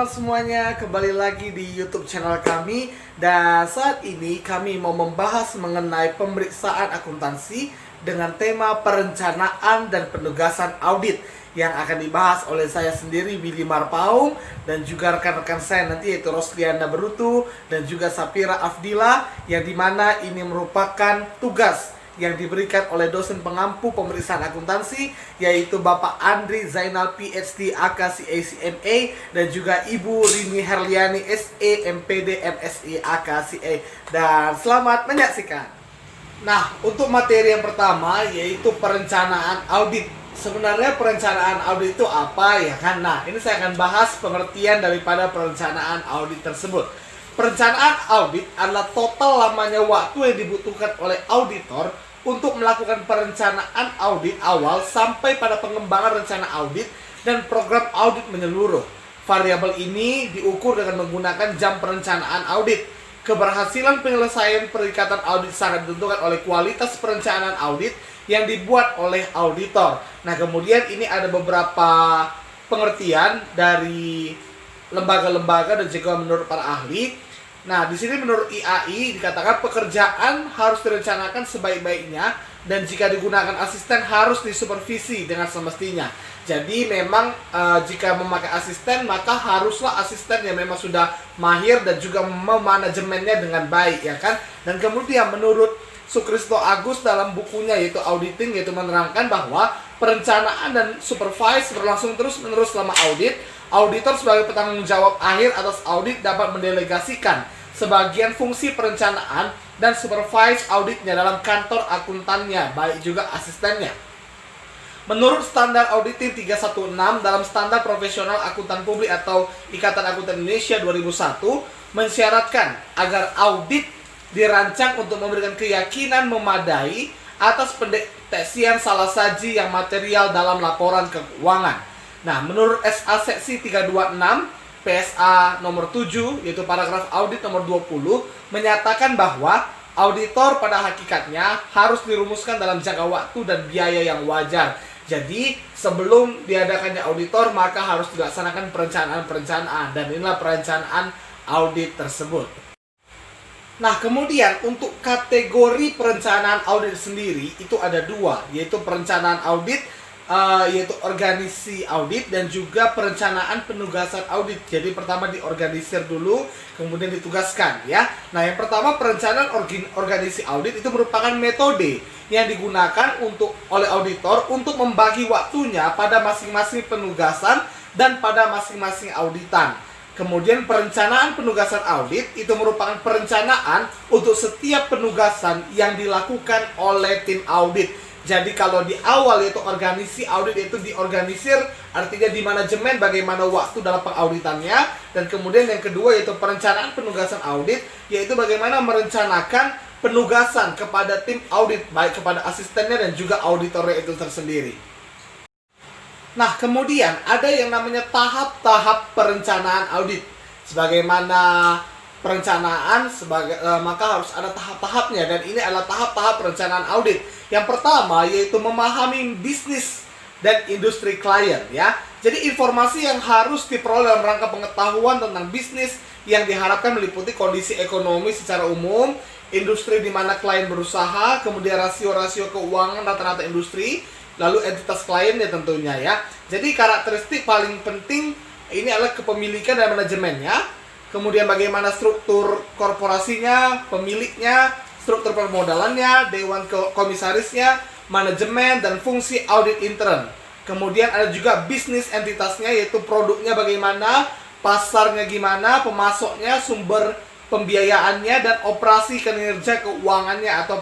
semuanya, kembali lagi di YouTube channel kami. Dan saat ini kami mau membahas mengenai pemeriksaan akuntansi dengan tema perencanaan dan penugasan audit, yang akan dibahas oleh saya sendiri, Willy Marpaung, dan juga rekan-rekan saya nanti yaitu Rosliana Berutu dan juga Sapira Afdila, yang dimana ini merupakan tugas yang diberikan oleh dosen pengampu pemeriksaan akuntansi, yaitu Bapak Andri Zainal PhD AKCA dan juga Ibu Rini Herliani SE MPD MSI AKCA. Dan selamat menyaksikan. Nah, untuk materi yang pertama yaitu perencanaan audit. Sebenarnya perencanaan audit itu apa ya kan? Nah, ini saya akan bahas pengertian daripada perencanaan audit tersebut. Perencanaan audit adalah total lamanya waktu yang dibutuhkan oleh auditor untuk melakukan perencanaan audit awal sampai pada pengembangan rencana audit dan program audit menyeluruh. Variabel ini diukur dengan menggunakan jam perencanaan audit. Keberhasilan penyelesaian perikatan audit sangat ditentukan oleh kualitas perencanaan audit yang dibuat oleh auditor. Nah, kemudian ini ada beberapa pengertian dari lembaga-lembaga dan juga menurut para ahli. Nah, di sini menurut IAI dikatakan pekerjaan harus direncanakan sebaik-baiknya dan jika digunakan asisten harus disupervisi dengan semestinya. Jadi memang jika memakai asisten maka haruslah asisten yang memang sudah mahir dan juga memanajemennya dengan baik, ya kan? Dan kemudian menurut Sukristo Agus dalam bukunya yaitu Auditing, yaitu menerangkan bahwa perencanaan dan supervise berlangsung terus-menerus selama audit. Auditor sebagai petanggung jawab akhir atas audit dapat mendelegasikan sebagian fungsi perencanaan dan supervise auditnya dalam kantor akuntannya, baik juga asistennya. Menurut standar auditing 316 dalam standar profesional akuntan publik atau Ikatan Akuntan Indonesia 2001 mensyaratkan agar audit dirancang untuk memberikan keyakinan memadai atas pendeteksian salah saji yang material dalam laporan keuangan. Nah, menurut SA seksi 326 PSA nomor 7 yaitu paragraf audit nomor 20 menyatakan bahwa auditor pada hakikatnya harus dirumuskan dalam jangka waktu dan biaya yang wajar. Jadi sebelum diadakannya auditor maka harus dilaksanakan perencanaan-perencanaan, dan inilah perencanaan audit tersebut. Nah, kemudian untuk kategori perencanaan audit sendiri itu ada dua, yaitu perencanaan audit yaitu organisasi audit dan juga perencanaan penugasan audit. Jadi pertama diorganisir dulu, kemudian ditugaskan, ya. Nah, yang pertama perencanaan organisasi audit itu merupakan metode yang digunakan oleh auditor untuk membagi waktunya pada masing-masing penugasan dan pada masing-masing auditan. Kemudian perencanaan penugasan audit itu merupakan perencanaan untuk setiap penugasan yang dilakukan oleh tim audit. Jadi kalau di awal yaitu organisasi audit itu diorganisir, artinya di manajemen bagaimana waktu dalam pengauditannya. Dan kemudian yang kedua yaitu perencanaan penugasan audit, yaitu bagaimana merencanakan penugasan kepada tim audit, baik kepada asistennya dan juga auditornya itu tersendiri. Nah, kemudian ada yang namanya tahap-tahap perencanaan audit. Sebagaimana perencanaan maka harus ada tahap-tahapnya, dan ini adalah tahap-tahap perencanaan audit. Yang pertama yaitu memahami bisnis dan industri klien, ya. Jadi informasi yang harus diperoleh dalam rangka pengetahuan tentang bisnis yang diharapkan meliputi kondisi ekonomi secara umum, industri di mana klien berusaha, kemudian rasio-rasio keuangan rata-rata industri, lalu entitas kliennya tentunya, ya. Jadi karakteristik paling penting ini adalah kepemilikan dan manajemennya. Kemudian bagaimana struktur korporasinya, pemiliknya, struktur permodalannya, dewan komisarisnya, manajemen, dan fungsi audit intern. Kemudian ada juga bisnis entitasnya, yaitu produknya bagaimana, pasarnya gimana, pemasoknya, sumber pembiayaannya, dan operasi kinerja keuangannya atau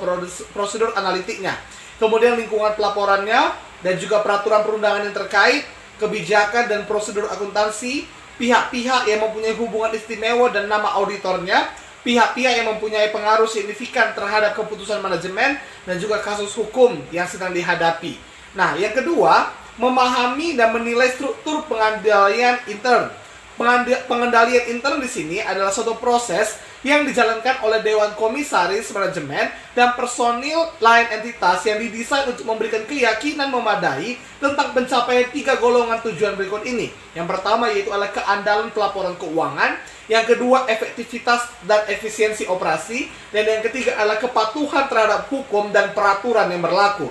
prosedur analitiknya. Kemudian lingkungan pelaporannya, dan juga peraturan perundangan yang terkait, kebijakan dan prosedur akuntansi, pihak-pihak yang mempunyai hubungan istimewa dan nama auditornya, pihak-pihak yang mempunyai pengaruh signifikan terhadap keputusan manajemen, dan juga kasus hukum yang sedang dihadapi. Nah, yang kedua, memahami dan menilai struktur pengendalian intern. Pengendalian intern di sini adalah suatu proses yang dijalankan oleh Dewan Komisaris Manajemen dan personil lain entitas yang didesain untuk memberikan keyakinan memadai tentang pencapaian 3 golongan tujuan berikut ini. Yang pertama yaitu adalah keandalan pelaporan keuangan, yang kedua efektivitas dan efisiensi operasi, dan yang ketiga adalah kepatuhan terhadap hukum dan peraturan yang berlaku.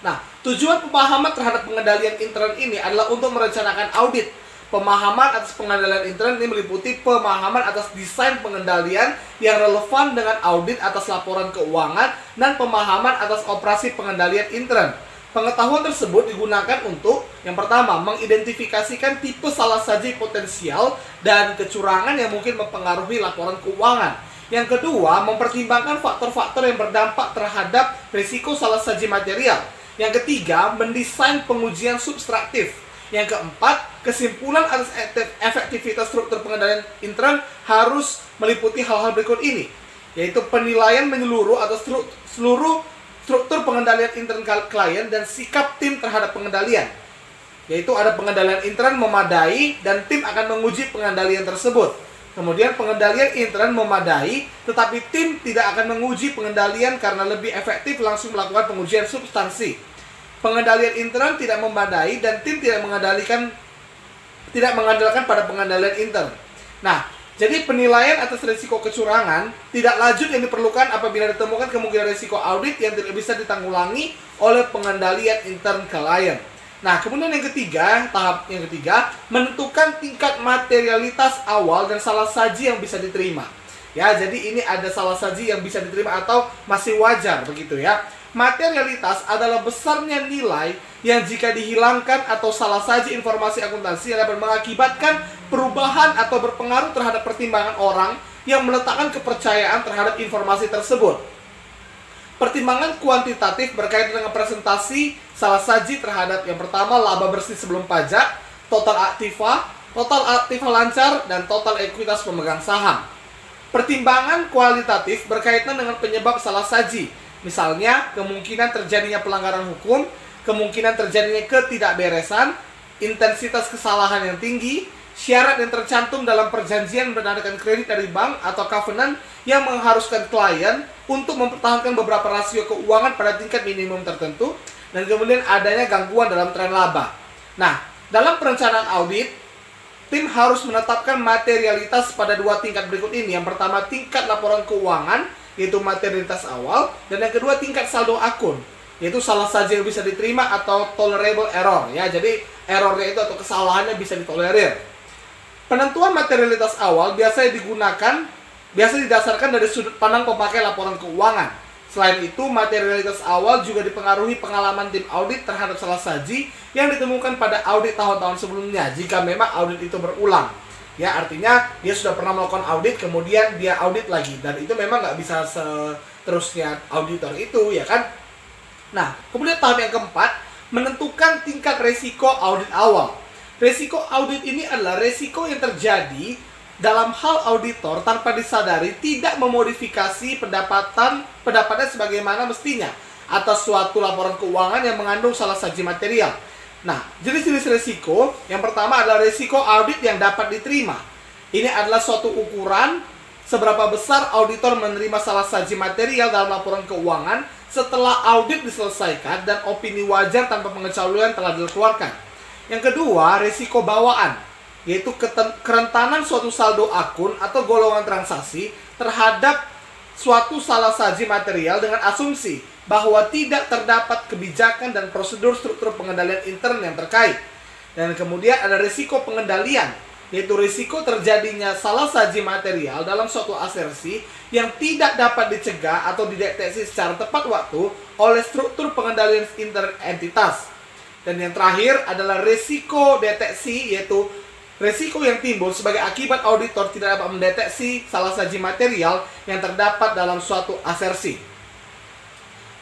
Nah, tujuan pemahaman terhadap pengendalian intern ini adalah untuk merencanakan audit. Pemahaman atas pengendalian intern ini meliputi pemahaman atas desain pengendalian yang relevan dengan audit atas laporan keuangan dan pemahaman atas operasi pengendalian intern. Pengetahuan tersebut digunakan untuk yang pertama, mengidentifikasikan tipe salasaji potensial dan kecurangan yang mungkin mempengaruhi laporan keuangan. Yang kedua, mempertimbangkan faktor-faktor yang berdampak terhadap risiko salasaji material. Yang ketiga, mendesain pengujian subtraktif. Yang keempat, kesimpulan atas efektivitas struktur pengendalian intern harus meliputi hal-hal berikut ini, yaitu penilaian menyeluruh atas seluruh struktur pengendalian intern klien dan sikap tim terhadap pengendalian. Yaitu ada pengendalian intern memadai dan tim akan menguji pengendalian tersebut. Kemudian pengendalian intern memadai, tetapi tim tidak akan menguji pengendalian karena lebih efektif langsung melakukan pengujian substansi. Pengendalian intern tidak memadai dan tim tidak mengandalkan pada pengendalian intern. Nah, jadi penilaian atas risiko kecurangan tidak lanjut yang diperlukan apabila ditemukan kemungkinan risiko audit yang tidak bisa ditanggulangi oleh pengendalian intern klien. Nah, kemudian tahap yang ketiga, menentukan tingkat materialitas awal dan salasaji yang bisa diterima. Ya, jadi ini ada salasaji yang bisa diterima atau masih wajar begitu ya. Materialitas adalah besarnya nilai yang jika dihilangkan atau salasaji informasi akuntansi yang dapat mengakibatkan perubahan atau berpengaruh terhadap pertimbangan orang yang meletakkan kepercayaan terhadap informasi tersebut. Pertimbangan kuantitatif berkaitan dengan presentasi salasaji terhadap yang pertama, laba bersih sebelum pajak, total aktiva lancar, dan total ekuitas pemegang saham. Pertimbangan kualitatif berkaitan dengan penyebab salasaji. Misalnya, kemungkinan terjadinya pelanggaran hukum, kemungkinan terjadinya ketidakberesan, intensitas kesalahan yang tinggi, syarat yang tercantum dalam perjanjian menandakan kredit dari bank atau covenant yang mengharuskan klien untuk mempertahankan beberapa rasio keuangan pada tingkat minimum tertentu, dan kemudian adanya gangguan dalam tren laba. Nah, dalam perencanaan audit, tim harus menetapkan materialitas pada 2 tingkat berikut ini. Yang pertama, tingkat laporan keuangan, yaitu materialitas awal, dan yang kedua tingkat saldo akun, yaitu salasaji yang bisa diterima atau tolerable error ya. Jadi errornya itu atau kesalahannya bisa ditolerir. Penentuan materialitas awal biasa didasarkan dari sudut pandang pemakai laporan keuangan. Selain itu, materialitas awal juga dipengaruhi pengalaman tim audit terhadap salasaji yang ditemukan pada audit tahun-tahun sebelumnya jika memang audit itu berulang. Ya, artinya dia sudah pernah melakukan audit, kemudian dia audit lagi, dan itu memang nggak bisa seterusnya auditor itu, ya kan? Nah, kemudian tahap yang keempat, menentukan tingkat resiko audit awal. Resiko audit ini adalah resiko yang terjadi dalam hal auditor tanpa disadari tidak memodifikasi pendapatnya sebagaimana mestinya atas suatu laporan keuangan yang mengandung salasaji material. Nah, jenis-jenis risiko, yang pertama adalah risiko audit yang dapat diterima. Ini adalah suatu ukuran seberapa besar auditor menerima salasaji material dalam laporan keuangan setelah audit diselesaikan dan opini wajar tanpa pengecualian telah dikeluarkan. Yang kedua, risiko bawaan, yaitu kerentanan suatu saldo akun atau golongan transaksi terhadap suatu salasaji material dengan asumsi bahwa tidak terdapat kebijakan dan prosedur struktur pengendalian intern yang terkait. Dan kemudian ada risiko pengendalian, yaitu risiko terjadinya salasaji material dalam suatu asersi yang tidak dapat dicegah atau dideteksi secara tepat waktu oleh struktur pengendalian intern entitas. Dan yang terakhir adalah risiko deteksi, yaitu risiko yang timbul sebagai akibat auditor tidak dapat mendeteksi salasaji material yang terdapat dalam suatu asersi.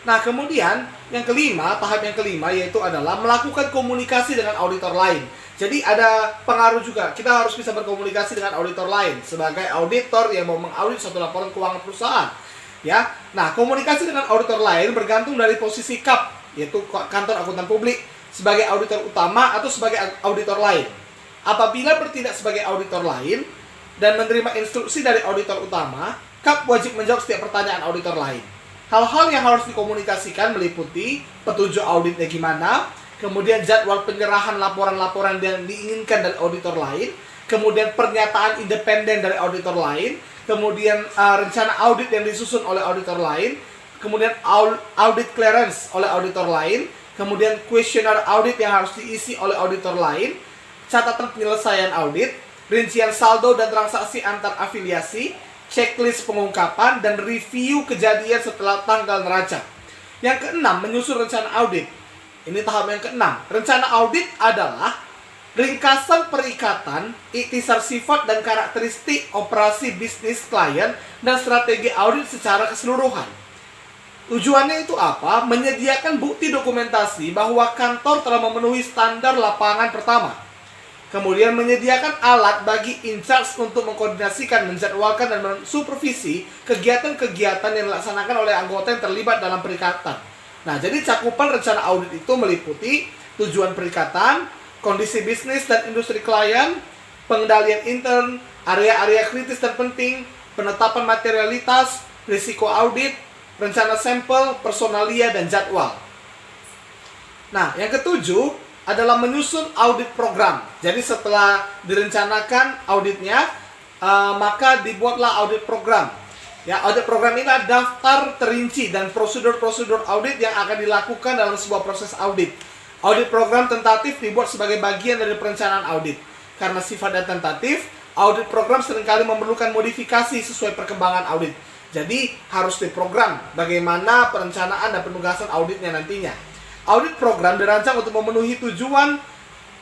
Nah, kemudian yang kelima, tahap yang kelima yaitu adalah melakukan komunikasi dengan auditor lain. Jadi ada pengaruh juga, kita harus bisa berkomunikasi dengan auditor lain sebagai auditor yang mau mengaudit suatu laporan keuangan perusahaan. Ya, nah komunikasi dengan auditor lain bergantung dari posisi KAP, yaitu kantor akuntan publik, sebagai auditor utama atau sebagai auditor lain. Apabila bertindak sebagai auditor lain dan menerima instruksi dari auditor utama, KAP wajib menjawab setiap pertanyaan auditor lain. Hal-hal yang harus dikomunikasikan meliputi petunjuk auditnya gimana, kemudian jadwal penyerahan laporan-laporan yang diinginkan dari auditor lain, kemudian pernyataan independen dari auditor lain, kemudian rencana audit yang disusun oleh auditor lain, kemudian audit clearance oleh auditor lain, kemudian kuesioner audit yang harus diisi oleh auditor lain, catatan penyelesaian audit, rincian saldo dan transaksi antar afiliasi, checklist pengungkapan, dan review kejadian setelah tanggal neraca. Yang keenam, menyusun rencana audit. Ini tahap yang keenam. Rencana audit adalah ringkasan perikatan, ikhtisar sifat dan karakteristik operasi bisnis klien dan strategi audit secara keseluruhan. Tujuannya itu apa? Menyediakan bukti dokumentasi bahwa kantor telah memenuhi standar lapangan pertama. Kemudian menyediakan alat bagi in-charge untuk mengkoordinasikan, menjadwalkan, dan mensupervisi kegiatan-kegiatan yang dilaksanakan oleh anggota yang terlibat dalam perikatan. Nah, jadi cakupan rencana audit itu meliputi tujuan perikatan, kondisi bisnis dan industri klien, pengendalian intern, area-area kritis dan penting, penetapan materialitas, risiko audit, rencana sampel, personalia, dan jadwal. Nah, yang ketujuh adalah menyusun audit program. Jadi setelah direncanakan auditnya, maka dibuatlah audit program. Ya, audit program ini adalah daftar terinci dan prosedur-prosedur audit yang akan dilakukan dalam sebuah proses audit. Audit program tentatif dibuat sebagai bagian dari perencanaan audit. Karena sifatnya tentatif, audit program seringkali memerlukan modifikasi sesuai perkembangan audit. Jadi harus diprogram bagaimana perencanaan dan penugasan auditnya nantinya. Audit program dirancang untuk memenuhi tujuan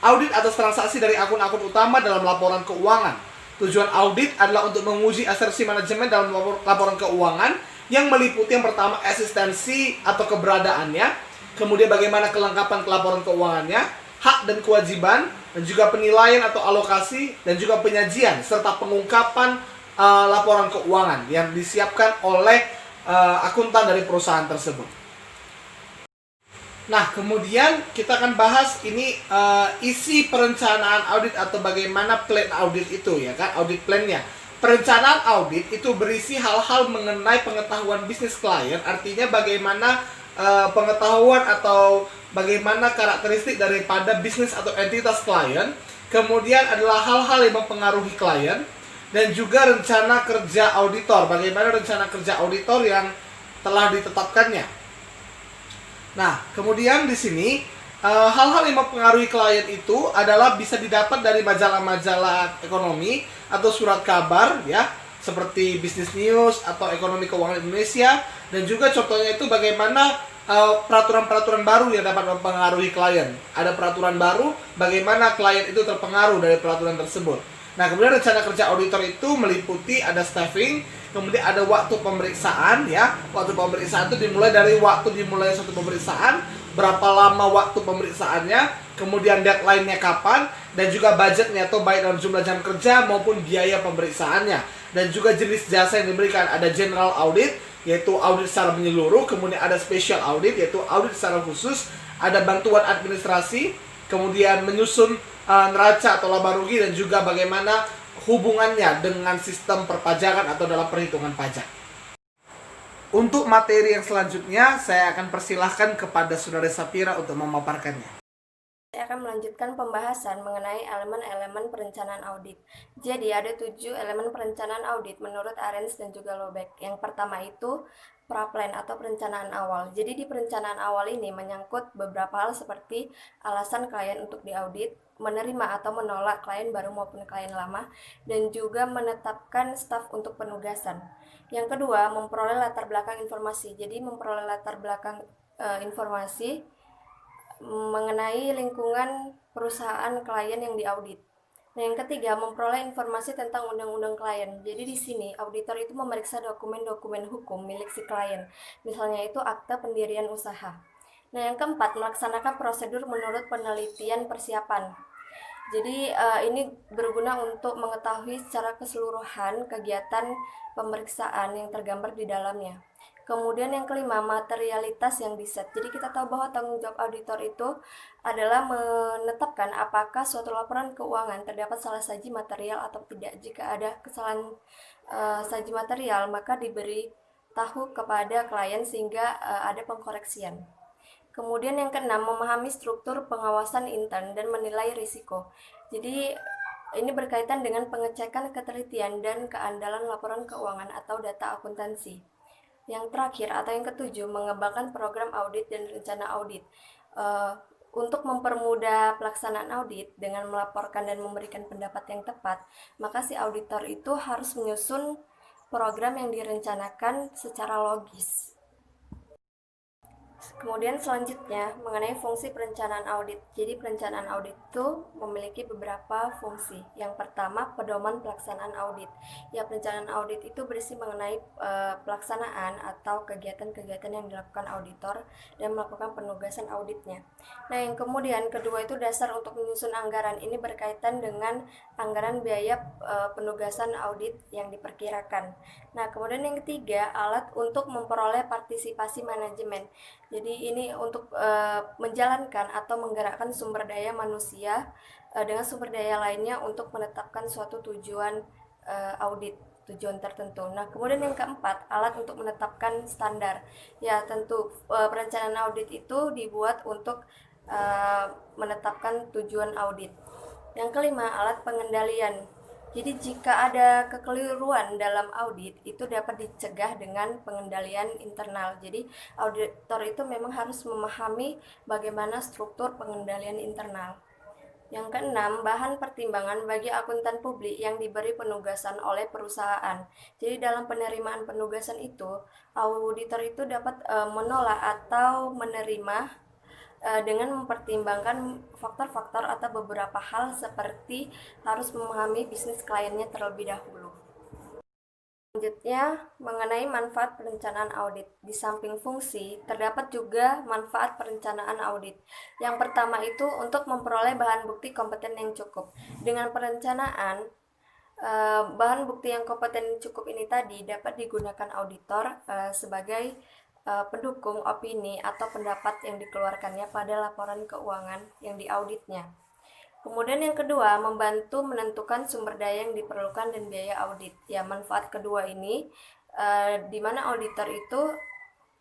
audit atas transaksi dari akun-akun utama dalam laporan keuangan. Tujuan audit adalah untuk menguji asersi manajemen dalam laporan keuangan yang meliputi yang pertama eksistensi atau keberadaannya, kemudian bagaimana kelengkapan laporan keuangannya, hak dan kewajiban, dan juga penilaian atau alokasi, dan juga penyajian serta pengungkapan laporan keuangan yang disiapkan oleh akuntan dari perusahaan tersebut. Nah, kemudian kita akan bahas ini isi perencanaan audit atau bagaimana plan audit itu, ya kan, audit plan-nya. Perencanaan audit itu berisi hal-hal mengenai pengetahuan bisnis klien, artinya bagaimana pengetahuan atau bagaimana karakteristik daripada bisnis atau entitas klien. Kemudian adalah hal-hal yang mempengaruhi klien, dan juga rencana kerja auditor, bagaimana rencana kerja auditor yang telah ditetapkannya. Nah, kemudian di sini hal-hal yang mempengaruhi klien itu adalah bisa didapat dari majalah-majalah ekonomi atau surat kabar, ya, seperti Business News atau Ekonomi Keuangan Indonesia, dan juga contohnya itu bagaimana peraturan-peraturan baru yang dapat mempengaruhi klien. Ada peraturan baru, bagaimana klien itu terpengaruh dari peraturan tersebut. Nah, kemudian rencana kerja auditor itu meliputi ada staffing, kemudian ada waktu pemeriksaan, ya. Waktu pemeriksaan itu dimulai dari waktu dimulai suatu pemeriksaan, berapa lama waktu pemeriksaannya, kemudian deadline-nya kapan, dan juga budgetnya atau baik dalam jumlah jam kerja maupun biaya pemeriksaannya. Dan juga jenis jasa yang diberikan, ada general audit, yaitu audit secara menyeluruh, kemudian ada special audit, yaitu audit secara khusus, ada bantuan administrasi, kemudian menyusun neraca atau laba rugi, dan juga bagaimana hubungannya dengan sistem perpajakan atau dalam perhitungan pajak. Untuk materi yang selanjutnya, saya akan persilahkan kepada Saudara Sapira untuk memaparkannya. Saya akan melanjutkan pembahasan mengenai elemen-elemen perencanaan audit. Jadi ada 7 elemen perencanaan audit menurut Arens dan juga Lobeck. Yang pertama itu pra-plan atau perencanaan awal. Jadi di perencanaan awal ini menyangkut beberapa hal seperti alasan klien untuk diaudit, menerima atau menolak klien baru maupun klien lama, dan juga menetapkan staf untuk penugasan. Yang kedua, memperoleh latar belakang informasi. Jadi memperoleh latar belakang informasi mengenai lingkungan perusahaan klien yang diaudit. Nah, yang ketiga, memperoleh informasi tentang undang-undang klien. Jadi di sini auditor itu memeriksa dokumen-dokumen hukum milik si klien. Misalnya itu akta pendirian usaha. Nah, yang keempat, melaksanakan prosedur menurut penelitian persiapan. Jadi ini berguna untuk mengetahui secara keseluruhan kegiatan pemeriksaan yang tergambar di dalamnya. Kemudian yang kelima, materialitas yang diset. Jadi kita tahu bahwa tanggung jawab auditor itu adalah menetapkan apakah suatu laporan keuangan terdapat salah saji material atau tidak. Jika ada kesalahan saji material, maka diberi tahu kepada klien sehingga ada pengkoreksian. Kemudian yang keenam, memahami struktur pengawasan intern dan menilai risiko. Jadi ini berkaitan dengan pengecekan ketelitian dan keandalan laporan keuangan atau data akuntansi. Yang terakhir atau yang ketujuh, mengembangkan program audit dan rencana audit. Untuk mempermudah pelaksanaan audit dengan melaporkan dan memberikan pendapat yang tepat, maka si auditor itu harus menyusun program yang direncanakan secara logis. Kemudian selanjutnya mengenai fungsi perencanaan audit. Jadi perencanaan audit itu memiliki beberapa fungsi. Yang pertama, pedoman pelaksanaan audit. Ya, perencanaan audit itu berisi mengenai pelaksanaan atau kegiatan-kegiatan yang dilakukan auditor dan melakukan penugasan auditnya. Nah, yang kemudian kedua itu dasar untuk menyusun anggaran. Ini berkaitan dengan anggaran biaya penugasan audit yang diperkirakan. Nah, kemudian yang ketiga, alat untuk memperoleh partisipasi manajemen. Jadi ini untuk menjalankan atau menggerakkan sumber daya manusia dengan sumber daya lainnya untuk menetapkan suatu tujuan audit, tujuan tertentu. Nah, kemudian yang keempat, alat untuk menetapkan standar. Ya, tentu perencanaan audit itu dibuat untuk menetapkan tujuan audit. Yang kelima, alat pengendalian. Jadi jika ada kekeliruan dalam audit, itu dapat dicegah dengan pengendalian internal. Jadi auditor itu memang harus memahami bagaimana struktur pengendalian internal. Yang keenam, bahan pertimbangan bagi akuntan publik yang diberi penugasan oleh perusahaan. Jadi dalam penerimaan penugasan itu, auditor itu dapat menolak atau menerima dengan mempertimbangkan faktor-faktor atau beberapa hal seperti harus memahami bisnis kliennya terlebih dahulu. Selanjutnya, mengenai manfaat perencanaan audit. Di samping fungsi, terdapat juga manfaat perencanaan audit. Yang pertama itu untuk memperoleh bahan bukti kompeten yang cukup. Dengan perencanaan, bahan bukti yang kompeten cukup ini tadi dapat digunakan auditor sebagai pendukung opini atau pendapat yang dikeluarkannya pada laporan keuangan yang diauditnya. Kemudian yang kedua, membantu menentukan sumber daya yang diperlukan dan biaya audit. Ya, manfaat kedua ini di mana auditor itu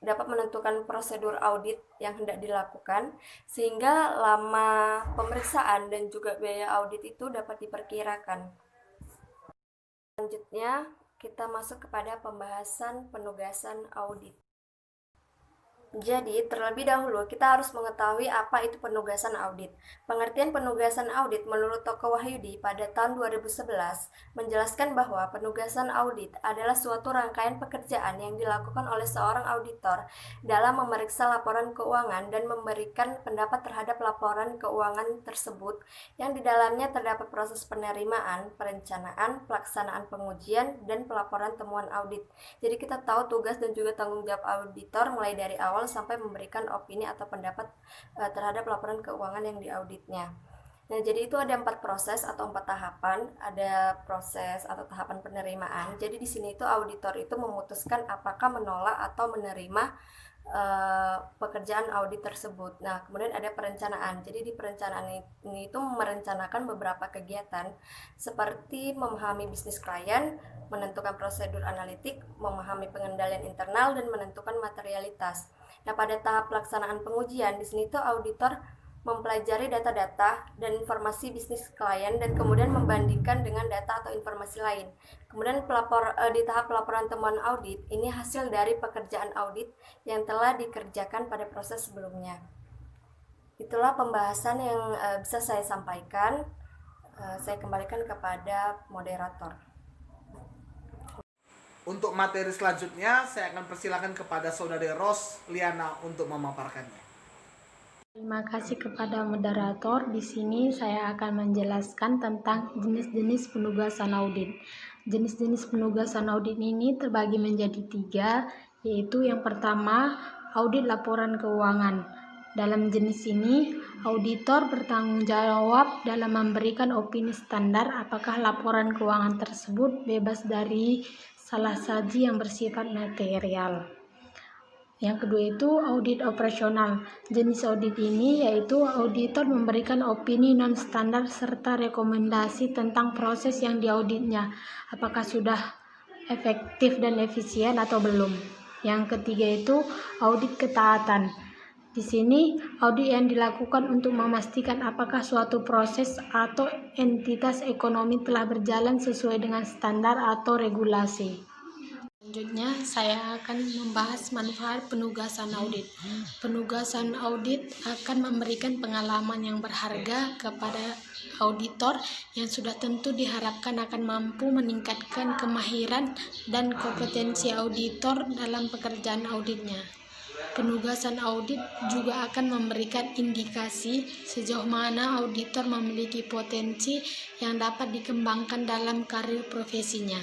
dapat menentukan prosedur audit yang hendak dilakukan sehingga lama pemeriksaan dan juga biaya audit itu dapat diperkirakan. Selanjutnya, kita masuk kepada pembahasan penugasan audit. Jadi, terlebih dahulu kita harus mengetahui apa itu penugasan audit. Pengertian penugasan audit menurut Toko Wahyudi pada tahun 2011 menjelaskan bahwa penugasan audit adalah suatu rangkaian pekerjaan yang dilakukan oleh seorang auditor dalam memeriksa laporan keuangan dan memberikan pendapat terhadap laporan keuangan tersebut yang di dalamnya terdapat proses penerimaan, perencanaan, pelaksanaan pengujian, dan pelaporan temuan audit. Jadi kita tahu tugas dan juga tanggung jawab auditor mulai dari awal sampai memberikan opini atau pendapat terhadap laporan keuangan yang diauditnya. Nah, jadi itu ada 4 proses atau 4 tahapan. Ada proses atau tahapan penerimaan. Jadi di sini itu auditor itu memutuskan apakah menolak atau menerima pekerjaan audit tersebut. Nah, kemudian ada perencanaan. Jadi di perencanaan ini itu merencanakan beberapa kegiatan seperti memahami bisnis klien, menentukan prosedur analitik, memahami pengendalian internal, dan menentukan materialitas. Nah, pada tahap pelaksanaan pengujian, di sini tuh auditor mempelajari data-data dan informasi bisnis klien dan kemudian membandingkan dengan data atau informasi lain. Kemudian di tahap pelaporan temuan audit, ini hasil dari pekerjaan audit yang telah dikerjakan pada proses sebelumnya. Itulah pembahasan yang bisa saya sampaikan. Saya kembalikan kepada moderator. Untuk materi selanjutnya, saya akan persilakan kepada Saudari Ros Liana untuk memaparkannya. Terima kasih kepada moderator. Di sini saya akan menjelaskan tentang jenis-jenis penugasan audit. Jenis-jenis penugasan audit ini terbagi menjadi 3, yaitu yang pertama, audit laporan keuangan. Dalam jenis ini, auditor bertanggung jawab dalam memberikan opini standar apakah laporan keuangan tersebut bebas dari salah saji yang bersifat material. Yang kedua itu audit operasional. Jenis audit ini yaitu auditor memberikan opini non-standar serta rekomendasi tentang proses yang diauditnya, apakah sudah efektif dan efisien atau belum. Yang ketiga itu audit ketaatan. Di sini audit yang dilakukan untuk memastikan apakah suatu proses atau entitas ekonomi telah berjalan sesuai dengan standar atau regulasi. Selanjutnya, saya akan membahas manfaat penugasan audit. Penugasan audit akan memberikan pengalaman yang berharga kepada auditor yang sudah tentu diharapkan akan mampu meningkatkan kemahiran dan kompetensi auditor dalam pekerjaan auditnya. Penugasan audit juga akan memberikan indikasi sejauh mana auditor memiliki potensi yang dapat dikembangkan dalam karir profesinya.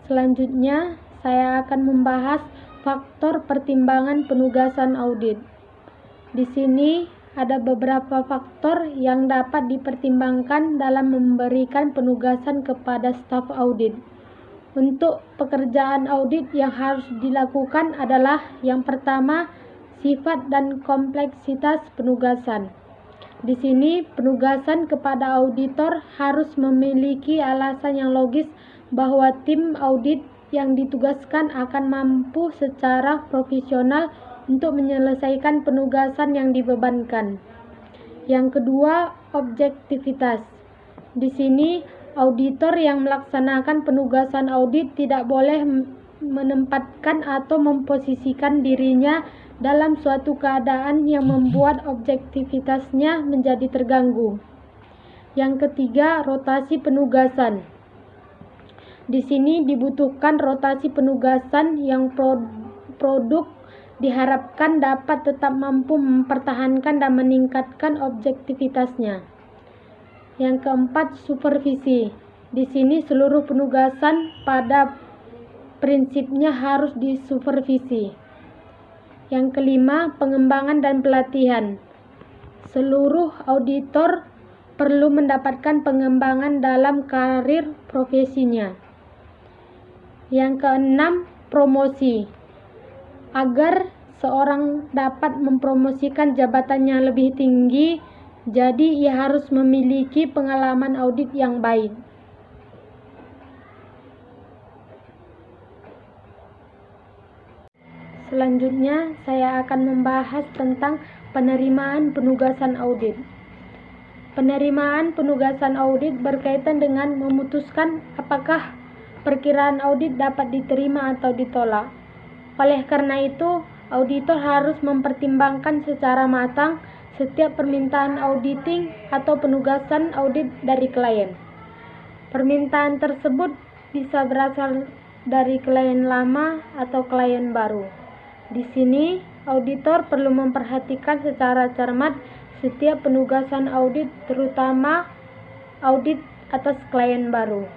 Selanjutnya, saya akan membahas faktor pertimbangan penugasan audit. Di sini ada beberapa faktor yang dapat dipertimbangkan dalam memberikan penugasan kepada staf audit. Untuk pekerjaan audit yang harus dilakukan adalah yang pertama, sifat dan kompleksitas penugasan. Di sini, penugasan kepada auditor harus memiliki alasan yang logis bahwa tim audit yang ditugaskan akan mampu secara profesional untuk menyelesaikan penugasan yang dibebankan. Yang kedua, objektivitas. Di sini, auditor yang melaksanakan penugasan audit tidak boleh menempatkan atau memposisikan dirinya dalam suatu keadaan yang membuat objektivitasnya menjadi terganggu. Yang ketiga, rotasi penugasan. Di sini dibutuhkan rotasi penugasan yang produk diharapkan dapat tetap mampu mempertahankan dan meningkatkan objektivitasnya. Yang keempat, supervisi. Di sini seluruh penugasan pada prinsipnya harus disupervisi. Yang kelima, pengembangan dan pelatihan. Seluruh auditor perlu mendapatkan pengembangan dalam karir profesinya. Yang keenam, promosi. Agar seorang dapat mempromosikan jabatannya lebih tinggi, jadi ia harus memiliki pengalaman audit yang baik. Selanjutnya, saya akan membahas tentang penerimaan penugasan audit. Penerimaan penugasan audit berkaitan dengan memutuskan apakah perkiraan audit dapat diterima atau ditolak. Oleh karena itu, auditor harus mempertimbangkan secara matang setiap permintaan auditing atau penugasan audit dari klien. Permintaan tersebut bisa berasal dari klien lama atau klien baru. Di sini, auditor perlu memperhatikan secara cermat setiap penugasan audit, terutama audit atas klien baru.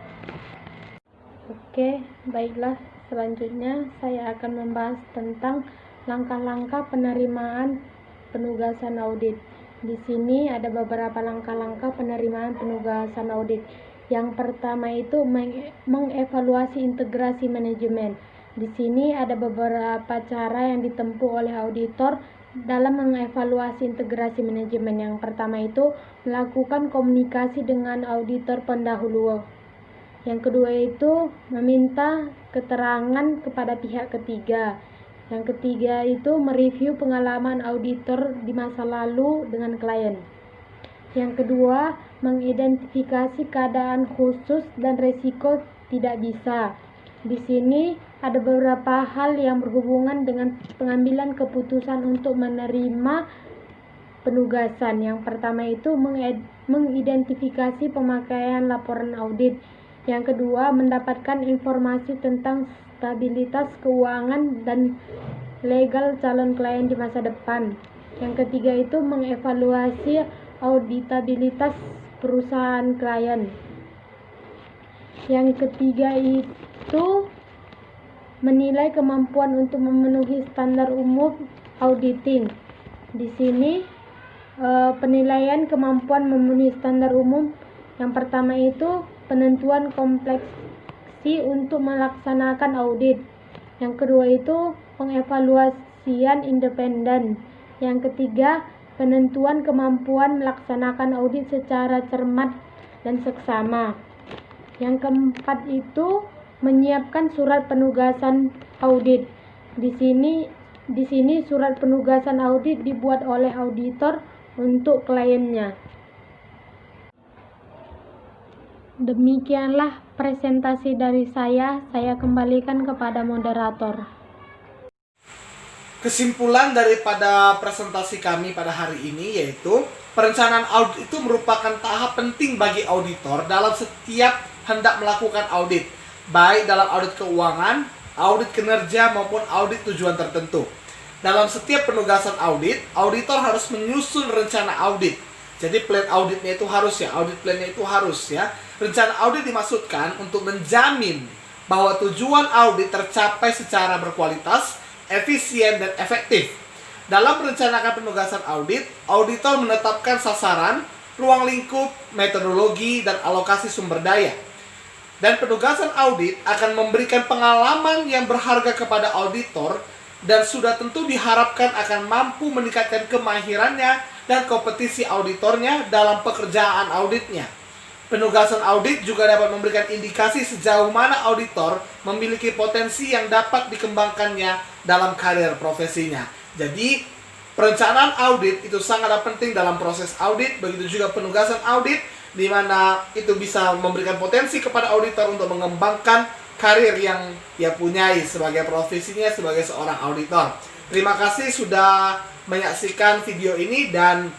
Oke, baiklah. Selanjutnya saya akan membahas tentang langkah-langkah penerimaan penugasan audit. Di sini ada beberapa langkah-langkah penerimaan penugasan audit. Yang pertama itu mengevaluasi integrasi manajemen. Di sini ada beberapa cara yang ditempuh oleh auditor dalam mengevaluasi integrasi manajemen. Yang pertama itu melakukan komunikasi dengan auditor pendahulu. Yang kedua itu meminta keterangan kepada pihak ketiga. Yang ketiga itu mereview pengalaman auditor di masa lalu dengan klien. Yang kedua, mengidentifikasi keadaan khusus dan risiko tidak bisa. Di sini ada beberapa hal yang berhubungan dengan pengambilan keputusan untuk menerima penugasan. Yang pertama itu mengidentifikasi pemakaian laporan audit. Yang kedua, mendapatkan informasi tentang stabilitas keuangan dan legal calon klien di masa depan. Yang ketiga itu mengevaluasi auditabilitas perusahaan klien. Yang ketiga itu menilai kemampuan untuk memenuhi standar umum auditing. Di sini penilaian kemampuan memenuhi standar umum yang pertama itu penentuan kompetensi untuk melaksanakan audit. Yang kedua itu pengevaluasian independen. Yang ketiga, penentuan kemampuan melaksanakan audit secara cermat dan seksama. Yang keempat itu menyiapkan surat penugasan audit. Di sini surat penugasan audit dibuat oleh auditor untuk kliennya. Demikianlah presentasi dari saya kembalikan kepada moderator. Kesimpulan daripada presentasi kami pada hari ini yaitu perencanaan audit itu merupakan tahap penting bagi auditor dalam setiap hendak melakukan audit, baik dalam audit keuangan, audit kinerja maupun audit tujuan tertentu. Dalam setiap penugasan audit, auditor harus menyusun rencana audit. Jadi plan auditnya itu harus ya, audit plannya itu harus ya. Rencana audit dimaksudkan untuk menjamin bahwa tujuan audit tercapai secara berkualitas, efisien, dan efektif. Dalam merencanakan penugasan audit, auditor menetapkan sasaran, ruang lingkup, metodologi, dan alokasi sumber daya. Dan penugasan audit akan memberikan pengalaman yang berharga kepada auditor dan sudah tentu diharapkan akan mampu meningkatkan kemahirannya dan kompetisi auditornya dalam pekerjaan auditnya. Penugasan audit juga dapat memberikan indikasi sejauh mana auditor memiliki potensi yang dapat dikembangkannya dalam karir profesinya. Jadi, perencanaan audit itu sangatlah penting dalam proses audit, begitu juga penugasan audit, di mana itu bisa memberikan potensi kepada auditor untuk mengembangkan karir yang ia punyai sebagai profesinya sebagai seorang auditor. Terima kasih sudah menyaksikan video ini, dan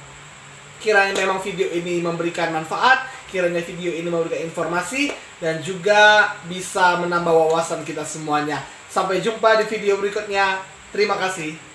kiranya memang video ini memberikan manfaat, kiranya video ini memberikan informasi, dan juga bisa menambah wawasan kita semuanya. Sampai jumpa di video berikutnya. Terima kasih.